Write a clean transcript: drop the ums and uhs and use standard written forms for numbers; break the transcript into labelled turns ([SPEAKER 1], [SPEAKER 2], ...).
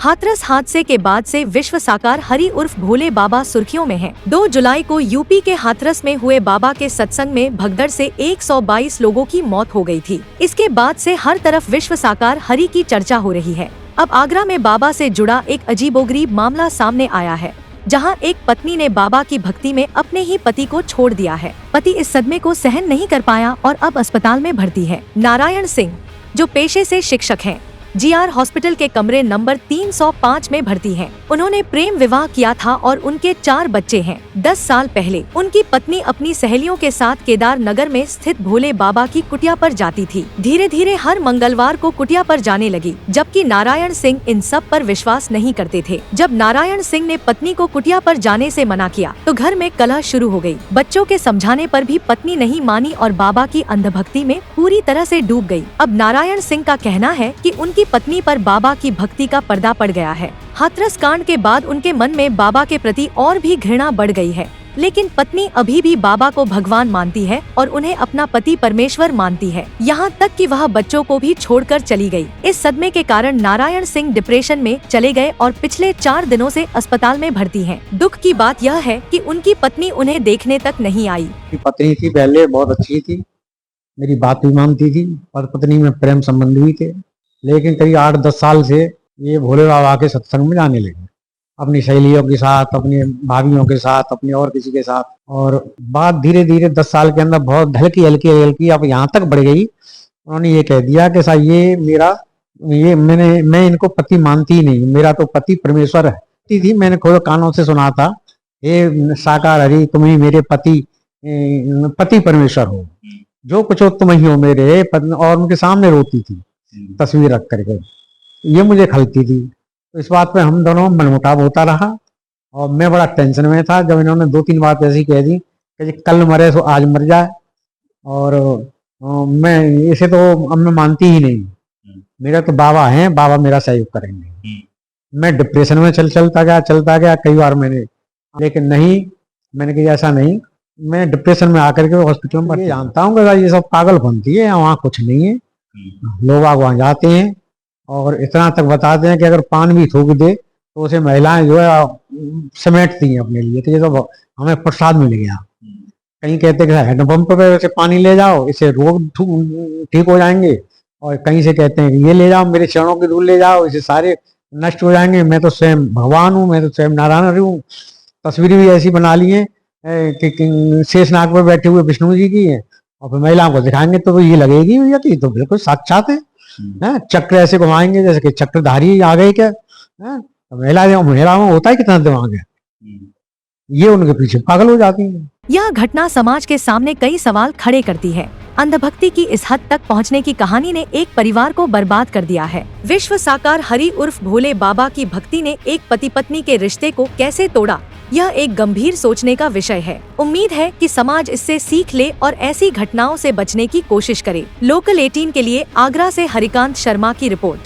[SPEAKER 1] हाथरस हादसे के बाद से विश्व साकार हरि उर्फ भोले बाबा सुर्खियों में हैं। 2 जुलाई को यूपी के हाथरस में हुए बाबा के सत्संग में भगदड़ से 122 लोगों की मौत हो गई थी। इसके बाद से हर तरफ विश्व साकार हरि की चर्चा हो रही है। अब आगरा में बाबा से जुड़ा एक अजीबोगरीब मामला सामने आया है, जहां एक पत्नी ने बाबा की भक्ति में अपने ही पति को छोड़ दिया है। पति इस सदमे को सहन नहीं कर पाया और अब अस्पताल में भर्ती है। नारायण सिंह, जो पेशे से शिक्षक हैं, जीआर हॉस्पिटल के कमरे नंबर 305 में भर्ती हैं। उन्होंने प्रेम विवाह किया था और उनके 4 बच्चे हैं। 10 साल पहले उनकी पत्नी अपनी सहेलियों के साथ केदार नगर में स्थित भोले बाबा की कुटिया पर जाती थी। धीरे धीरे हर मंगलवार को कुटिया पर जाने लगी, जबकि नारायण सिंह इन सब पर विश्वास नहीं करते थे। जब नारायण सिंह ने पत्नी को कुटिया पर जाने से मना किया तो घर में कलह शुरू हो गई। बच्चों के समझाने पर भी पत्नी नहीं मानी और बाबा की अंधभक्ति में पूरी तरह से डूब गई। अब नारायण सिंह का कहना है कि उनकी पत्नी पर बाबा की भक्ति का पर्दा पड़ गया है। हाथरस कांड के बाद उनके मन में बाबा के प्रति और भी घृणा बढ़ गई है, लेकिन पत्नी अभी भी बाबा को भगवान मानती है और उन्हें अपना पति परमेश्वर मानती है। यहाँ तक कि वह बच्चों को भी छोड़कर चली गई। इस सदमे के कारण नारायण सिंह डिप्रेशन में चले गए और पिछले 4 दिनों से अस्पताल में भर्ती हैं। दुख की बात यह है कि उनकी पत्नी उन्हें देखने तक नहीं आई।
[SPEAKER 2] पत्नी थी पहले, बहुत अच्छी थी, मेरी बात भी मानती थी और पत्नी में प्रेम संबंध भी थे। लेकिन करीब 8-10 साल से ये भोले बाबा के सत्संग में जाने लगे, अपनी सहेलियों के साथ, अपनी भाभीियों के साथ, अपनी और किसी के साथ। और बात धीरे धीरे 10 साल के अंदर बहुत हल्की हल्की अब यहाँ तक बढ़ गई। उन्होंने ये कह दिया कि साहब मैं इनको पति मानती ही नहीं, मेरा तो पति परमेश्वर है। थी मैंने खुद कानों से सुना था, हे साकार हरि, तुम ही मेरे पति परमेश्वर हो, जो कुछ हो तुम ही हो मेरे। और उनके सामने रोती थी तस्वीर रख करके, ये मुझे खलती थी। तो इस बात पे हम दोनों मनमुटाव होता रहा और मैं बड़ा टेंशन में था। जब इन्होंने 2-3 बात ऐसी कह दी कि कल मरे तो आज मर जाए, और मैं इसे तो अब मैं मानती ही नहीं, मेरा तो बाबा है, बाबा मेरा सहयोग करेंगे। मैं डिप्रेशन में चलता गया कई बार मैंने, लेकिन नहीं, मैंने कहा ऐसा नहीं। मैं डिप्रेशन में आकर के हॉस्पिटल में जानता हूँ कि ये सब पागल बनती है, वहाँ कुछ नहीं है। लोग वहां जाते हैं और इतना तक बताते हैं कि अगर पान भी थूक दे तो उसे महिलाएं जो है समेटती हैं अपने लिए, तो ये तो हमें प्रसाद मिल गया। कहीं कहते हैं हैंडपंप पे से पानी ले जाओ, इससे रोग ठीक हो जाएंगे, और कहीं से कहते हैं ये ले जाओ, मेरे चरणों के दूध ले जाओ, इससे सारे नष्ट हो जाएंगे। मैं तो स्वयं भगवान हूँ, मैं तो स्वयं नारायण हूँ। तस्वीरें भी ऐसी बना ली है कि शेषनाग पर बैठे हुए विष्णु जी की है, और फिर महिलाओं को दिखाएंगे तो ये लगेगी भैया कि तो बिल्कुल साक्षात है। चक्र ऐसे घुमाएंगे जैसे कि चक्रधारी आ गए क्या। तो महिलाओं में होता है कितना दिमाग है, ये उनके पीछे पागल हो जाती है।
[SPEAKER 1] यह घटना समाज के सामने कई सवाल खड़े करती है। अंधभक्ति की इस हद तक पहुंचने की कहानी ने एक परिवार को बर्बाद कर दिया है। विश्व साकार हरि उर्फ भोले बाबा की भक्ति ने एक पति पत्नी के रिश्ते को कैसे तोड़ा, यह एक गंभीर सोचने का विषय है। उम्मीद है कि समाज इससे सीख ले और ऐसी घटनाओं से बचने की कोशिश करे। लोकल 18 के लिए आगरा से हरिकांत शर्मा की रिपोर्ट।